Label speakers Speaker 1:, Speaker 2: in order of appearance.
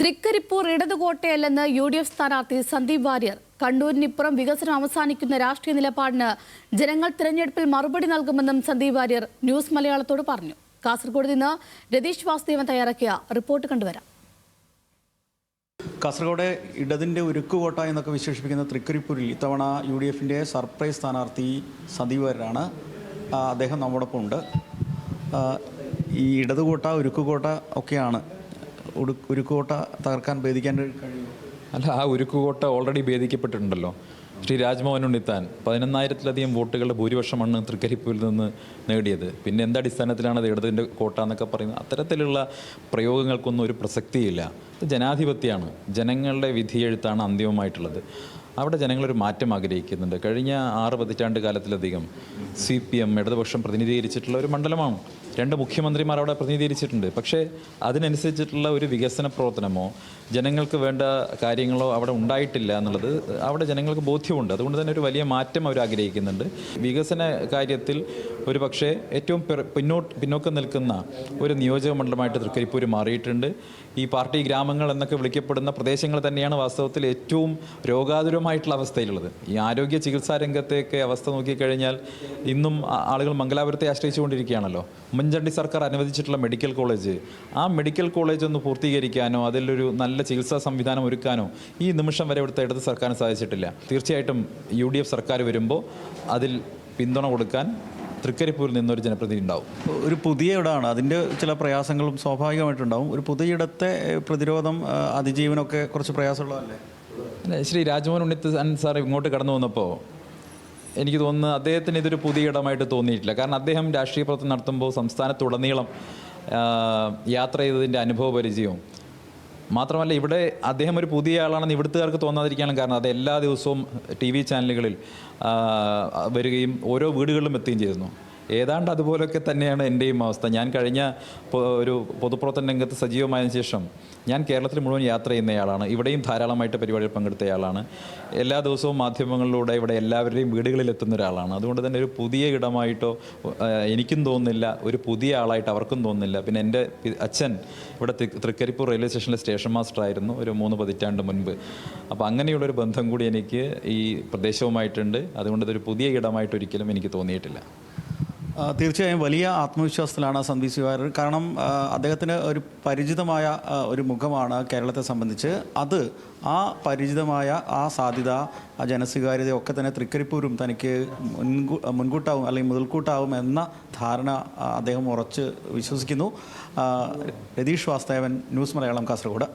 Speaker 1: Trikaripur ഇടതുകോട്ടയല്ലെന്ന് UDF സ്ഥാനാർത്ഥി സന്ദീപ് വാര്യർ. കണ്ണൂരിനിപ്പുറം വികസനം അവസാനിക്കുന്ന രാഷ്ട്രീയ നിലപാടിന് ജനങ്ങൾ തിരഞ്ഞെടുപ്പിൽ മറുപടി നൽകുമെന്നും സന്ദീപ് വാര്യർ ന്യൂസ് മലയാളത്തോട് പറഞ്ഞു. കാസർഗോഡ് നിന്ന് രതീഷ് വാസുദേവൻ തയ്യാറാക്കിയ റിപ്പോർട്ട് കണ്ടുവരാം.
Speaker 2: കാസർഗോഡ് ഇടതിൻ്റെ ഉരുക്കുകോട്ട എന്നൊക്കെ വിശേഷിപ്പിക്കുന്ന തൃക്കരിപ്പൂരിൽ ഇത്തവണ UDFിൻ്റെ സർപ്രൈസ് സ്ഥാനാർത്ഥി സന്ദീപ് വാര്യരാണ്. അദ്ദേഹം നമ്മോടൊപ്പം ഉണ്ട്. ഈ ഇടതുകോട്ട ഉരുക്കുകോട്ട ഒക്കെയാണ്. ഉരുക്കുകോട്ട തകർക്കാൻ ഭേദിക്കാൻ കഴിയും?
Speaker 3: അല്ല, ആ ഉരുക്കുകോട്ട ഓൾറെഡി ഭേദിക്കപ്പെട്ടിട്ടുണ്ടല്ലോ. ശ്രീ രാജ്മോഹൻ ഉണ്ണിത്താൻ 11,000-ലധികം വോട്ടുകളുടെ ഭൂരിപക്ഷമാണ് തൃക്കരിപ്പൂരിൽ നിന്ന് നേടിയത്. പിന്നെ എന്തടിസ്ഥാനത്തിലാണ് അത് ഇടതിൻ്റെ കോട്ട എന്നൊക്കെ പറയുന്നത്? അത്തരത്തിലുള്ള പ്രയോഗങ്ങൾക്കൊന്നും ഒരു പ്രസക്തിയില്ല. ഇത് ജനാധിപത്യമാണ്. ജനങ്ങളുടെ വിധിയെഴുത്താണ് അന്തിമമായിട്ടുള്ളത്. അവിടെ ജനങ്ങളൊരു മാറ്റം ആഗ്രഹിക്കുന്നുണ്ട്. കഴിഞ്ഞ 6 പതിറ്റാണ്ട് കാലത്തിലധികം CPM ഇടതുപക്ഷം പ്രതിനിധീകരിച്ചിട്ടുള്ള ഒരു മണ്ഡലമാണ്. 2 മുഖ്യമന്ത്രിമാർ അവിടെ പ്രതിനിധീകരിച്ചിട്ടുണ്ട്. പക്ഷേ അതിനനുസരിച്ചിട്ടുള്ള ഒരു വികസന പ്രവർത്തനമോ ജനങ്ങൾക്ക് വേണ്ട കാര്യങ്ങളോ അവിടെ ഉണ്ടായിട്ടില്ല എന്നുള്ളത് അവിടെ ജനങ്ങൾക്ക് ബോധ്യമുണ്ട്. അതുകൊണ്ട് തന്നെ ഒരു വലിയ മാറ്റം അവർ ആഗ്രഹിക്കുന്നുണ്ട്. വികസന കാര്യത്തിൽ ഒരു പക്ഷേ ഏറ്റവും പിന്നോക്കം നിൽക്കുന്ന ഒരു നിയോജക മണ്ഡലമായിട്ട് തൃക്കരിപ്പൂർ മാറിയിട്ടുണ്ട്. ഈ പാർട്ടി ഗ്രാമങ്ങൾ എന്നൊക്കെ വിളിക്കപ്പെടുന്ന പ്രദേശങ്ങൾ തന്നെയാണ് വാസ്തവത്തിൽ ഏറ്റവും രോഗാതുരമായിട്ടുള്ള അവസ്ഥയിലുള്ളത്. ഈ ആരോഗ്യ ചികിത്സാ രംഗത്തേക്ക് അവസ്ഥ നോക്കിക്കഴിഞ്ഞാൽ ഇന്നും ആളുകൾ മംഗലാപുരത്തെ ആശ്രയിച്ചുകൊണ്ടിരിക്കുകയാണല്ലോ. ഉമ്മൻചാണ്ടി സർക്കാർ അനുവദിച്ചിട്ടുള്ള മെഡിക്കൽ കോളേജ്, ആ മെഡിക്കൽ കോളേജ് ഒന്ന് പൂർത്തീകരിക്കാനോ അതിലൊരു നല്ല ചികിത്സാ സംവിധാനം ഒരുക്കാനോ ഈ നിമിഷം വരെ ഇവിടുത്തെ ഇടത് സർക്കാരിന് സാധിച്ചിട്ടില്ല. തീർച്ചയായിട്ടും UDF സർക്കാർ വരുമ്പോൾ അതിൽ പിന്തുണ കൊടുക്കാൻ തൃക്കരിപ്പൂരിൽ നിന്നൊരു ജനപ്രതിനിധി ഉണ്ടാവും.
Speaker 2: ഒരു പുതിയ ഇടമാണ്, അതിൻ്റെ ചില പ്രയാസങ്ങളും സ്വാഭാവികമായിട്ടുണ്ടാവും. ഒരു പുതിയ ഇടത്തെ പ്രതിരോധം അതിജീവനമൊക്കെ കുറച്ച് പ്രയാസമുള്ളതല്ലേ?
Speaker 3: ശ്രീ രാജ്മോഹൻ ഉണ്ണിത്താൻ സാർ ഇങ്ങോട്ട് കടന്നു വന്നപ്പോൾ എനിക്ക് തോന്നുന്നു അദ്ദേഹത്തിന് ഇതൊരു പുതിയ ഇടമായിട്ട് തോന്നിയിട്ടില്ല. കാരണം അദ്ദേഹം രാഷ്ട്രീയ പ്രവർത്തനം നടത്തുമ്പോൾ സംസ്ഥാനത്തുടനീളം യാത്ര ചെയ്തതിൻ്റെ അനുഭവ പരിചയവും മാത്രമല്ല, ഇവിടെ അദ്ദേഹം ഒരു പുതിയ ആളാണെന്ന് ഇവിടുത്തുകാർക്ക് തോന്നാതിരിക്കാനും കാരണം അത് എല്ലാ ദിവസവും TV ചാനലുകളിൽ വരികയും ഓരോ വീടുകളിലും എത്തുകയും ചെയ്യുന്നു. ഏതാണ്ട് അതുപോലൊക്കെ തന്നെയാണ് എൻ്റെയും അവസ്ഥ. ഞാൻ കഴിഞ്ഞ ഒരു പൊതുപ്രവർത്തന രംഗത്ത് സജീവമായതിനു ശേഷം ഞാൻ കേരളത്തിൽ മുഴുവൻ യാത്ര ചെയ്യുന്നയാളാണ്. ഇവിടെയും ധാരാളമായിട്ട് പരിപാടിയിൽ പങ്കെടുത്തയാളാണ്. എല്ലാ ദിവസവും മാധ്യമങ്ങളിലൂടെ ഇവിടെ എല്ലാവരുടെയും വീടുകളിൽ എത്തുന്ന ഒരാളാണ്. അതുകൊണ്ട് തന്നെ ഒരു പുതിയ ഇടമായിട്ടോ എനിക്കും തോന്നുന്നില്ല, ഒരു പുതിയ ആളായിട്ട് അവർക്കും തോന്നുന്നില്ല. പിന്നെ എൻ്റെ അച്ഛൻ ഇവിടെ തൃക്കരിപ്പൂർ റെയിൽവേ സ്റ്റേഷനിലെ സ്റ്റേഷൻ മാസ്റ്റർ ആയിരുന്നു ഒരു 3 പതിറ്റാണ്ട് മുൻപ്. അപ്പോൾ അങ്ങനെയുള്ളൊരു ബന്ധം കൂടി എനിക്ക് ഈ പ്രദേശവുമായിട്ടുണ്ട്. അതുകൊണ്ട് ഇതൊരു പുതിയ ഇടമായിട്ട് ഒരിക്കലും എനിക്ക് തോന്നിയിട്ടില്ല.
Speaker 2: തീർച്ചയായും വലിയ ആത്മവിശ്വാസത്തിലാണ് സന്ദീപ് വാര്യർ. കാരണം അദ്ദേഹത്തിന് ഒരു പരിചിതമായ ഒരു മുഖമാണ് കേരളത്തെ സംബന്ധിച്ച്. അത് ആ പരിചിതമായ ആ സാധ്യത, ആ ജനസ്വീകാര്യതയൊക്കെ തന്നെ തൃക്കരിപ്പൂരും തനിക്ക് മുൻകൂട്ടാവും അല്ലെങ്കിൽ മുതൽക്കൂട്ടാവും എന്ന ധാരണ അദ്ദേഹം ഉറച്ച് വിശ്വസിക്കുന്നു. രതീഷ് വാസുദേവൻ, ന്യൂസ് മലയാളം, കാസർഗോഡ്.